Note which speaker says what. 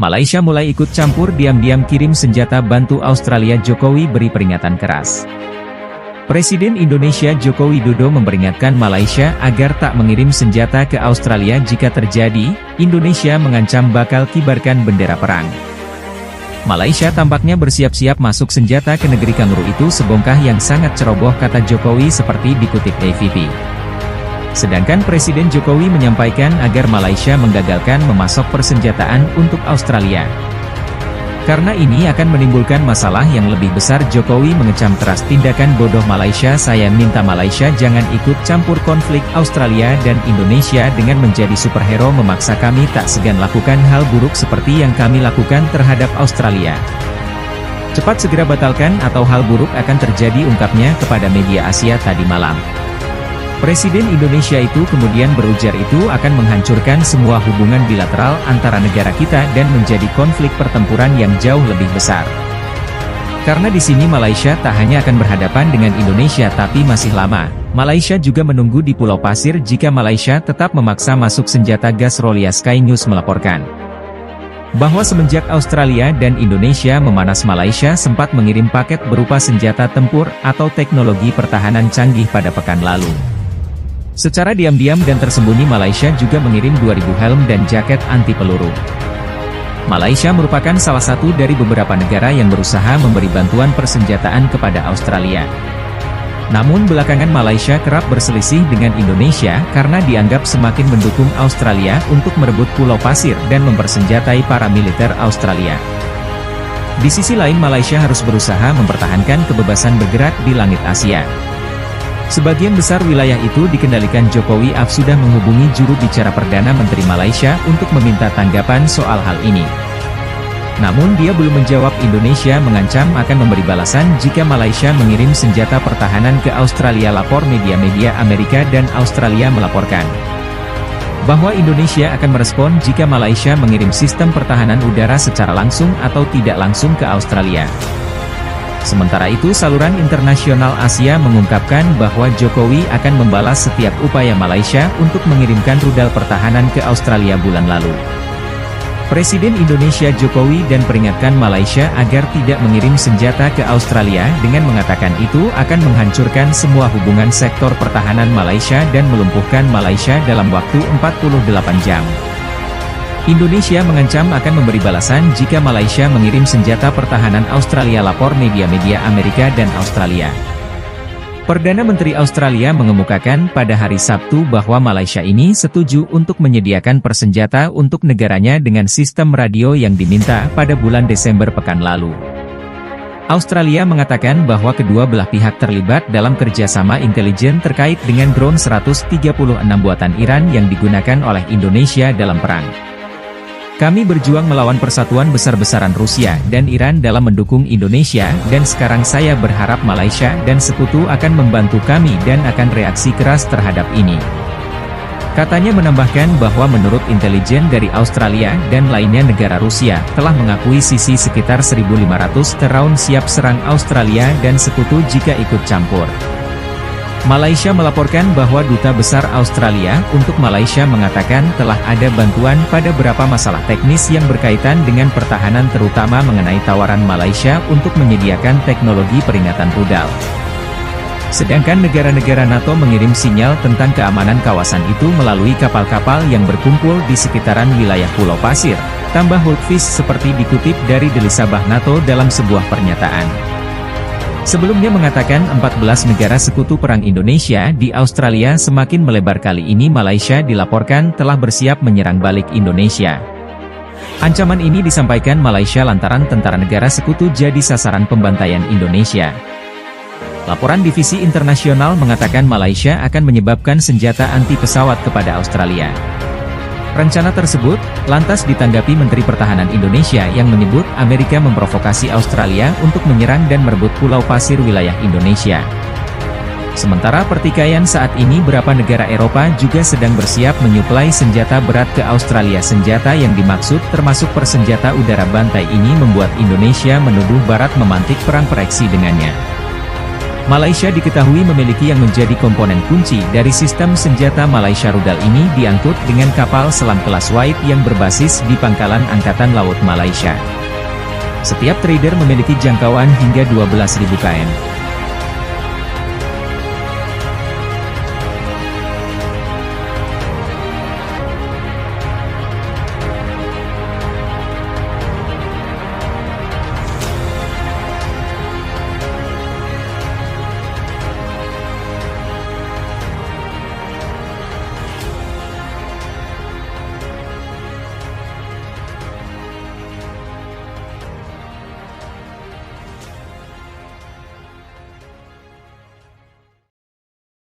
Speaker 1: Malaysia mulai ikut campur diam-diam kirim senjata bantu Australia. Jokowi beri peringatan keras. Presiden Indonesia Joko Widodo memperingatkan Malaysia agar tak mengirim senjata ke Australia jika terjadi, Indonesia mengancam bakal kibarkan bendera perang. Malaysia tampaknya bersiap-siap masuk senjata ke negeri kanguru itu sebongkah yang sangat ceroboh, kata Jokowi seperti dikutip AFP. Sedangkan Presiden Jokowi menyampaikan agar Malaysia menggagalkan memasok persenjataan untuk Australia. Karena ini akan menimbulkan masalah yang lebih besar. Jokowi mengecam keras tindakan bodoh Malaysia. Saya minta Malaysia jangan ikut campur konflik Australia dan Indonesia dengan menjadi superhero memaksa kami tak segan lakukan hal buruk seperti yang kami lakukan terhadap Australia. Cepat segera batalkan atau hal buruk akan terjadi, ungkapnya kepada media Asia tadi malam. Presiden Indonesia itu kemudian berujar itu akan menghancurkan semua hubungan bilateral antara negara kita dan menjadi konflik pertempuran yang jauh lebih besar. Karena di sini Malaysia tak hanya akan berhadapan dengan Indonesia tapi masih lama, Malaysia juga menunggu di Pulau Pasir jika Malaysia tetap memaksa masuk senjata gas. Rolia Sky News melaporkan bahwa semenjak Australia dan Indonesia memanas, Malaysia sempat mengirim paket berupa senjata tempur atau teknologi pertahanan canggih pada pekan lalu. Secara diam-diam dan tersembunyi Malaysia juga mengirim 2.000 helm dan jaket anti peluru. Malaysia merupakan salah satu dari beberapa negara yang berusaha memberi bantuan persenjataan kepada Australia. Namun belakangan Malaysia kerap berselisih dengan Indonesia karena dianggap semakin mendukung Australia untuk merebut Pulau Pasir dan mempersenjatai para militer Australia. Di sisi lain Malaysia harus berusaha mempertahankan kebebasan bergerak di langit Asia. Sebagian besar wilayah itu dikendalikan Jokowi. Sudah menghubungi juru bicara Perdana Menteri Malaysia untuk meminta tanggapan soal hal ini. Namun dia belum menjawab. Indonesia mengancam akan memberi balasan jika Malaysia mengirim senjata pertahanan ke Australia. Lapor media-media Amerika dan Australia melaporkan bahwa Indonesia akan merespon jika Malaysia mengirim sistem pertahanan udara secara langsung atau tidak langsung ke Australia. Sementara itu saluran internasional Asia mengungkapkan bahwa Jokowi akan membalas setiap upaya Malaysia untuk mengirimkan rudal pertahanan ke Australia bulan lalu. Presiden Indonesia Jokowi dan peringatkan Malaysia agar tidak mengirim senjata ke Australia dengan mengatakan itu akan menghancurkan semua hubungan sektor pertahanan Malaysia dan melumpuhkan Malaysia dalam waktu 48 jam. Indonesia mengancam akan memberi balasan jika Malaysia mengirim senjata pertahanan Australia. Lapor media-media Amerika dan Australia. Perdana Menteri Australia mengemukakan pada hari Sabtu bahwa Malaysia ini setuju untuk menyediakan persenjata untuk negaranya dengan sistem radio yang diminta pada bulan Desember pekan lalu. Australia mengatakan bahwa kedua belah pihak terlibat dalam kerjasama intelijen terkait dengan drone 136 buatan Iran yang digunakan oleh Indonesia dalam perang. Kami berjuang melawan persatuan besar-besaran Rusia dan Iran dalam mendukung Indonesia, dan sekarang saya berharap Malaysia dan sekutu akan membantu kami dan akan reaksi keras terhadap ini. Katanya menambahkan bahwa menurut intelijen dari Australia dan lainnya negara Rusia telah mengakui sisi sekitar 1.500 drone siap serang Australia dan sekutu jika ikut campur. Malaysia melaporkan bahwa Duta Besar Australia untuk Malaysia mengatakan telah ada bantuan pada beberapa masalah teknis yang berkaitan dengan pertahanan, terutama mengenai tawaran Malaysia untuk menyediakan teknologi peringatan rudal. Sedangkan negara-negara NATO mengirim sinyal tentang keamanan kawasan itu melalui kapal-kapal yang berkumpul di sekitaran wilayah Pulau Pasir, tambah Hultqvist seperti dikutip dari Deli Sabah NATO dalam sebuah pernyataan. Sebelumnya mengatakan 14 negara sekutu perang Indonesia di Australia semakin melebar. Kali ini Malaysia dilaporkan telah bersiap menyerang balik Indonesia. Ancaman ini disampaikan Malaysia lantaran tentara negara sekutu jadi sasaran pembantaian Indonesia. Laporan Divisi Internasional mengatakan Malaysia akan menyebabkan senjata anti pesawat kepada Australia. Rencana tersebut lantas ditanggapi Menteri Pertahanan Indonesia yang menyebut Amerika memprovokasi Australia untuk menyerang dan merebut Pulau Pasir wilayah Indonesia. Sementara pertikaian saat ini beberapa negara Eropa juga sedang bersiap menyuplai senjata berat ke Australia. Senjata yang dimaksud termasuk persenjata udara bantai ini membuat Indonesia menuduh Barat memantik perang proksi dengannya. Malaysia diketahui memiliki yang menjadi komponen kunci dari sistem senjata Malaysia rudal ini diangkut dengan kapal selam kelas White yang berbasis di Pangkalan Angkatan Laut Malaysia. Setiap trader memiliki jangkauan hingga 12.000 km.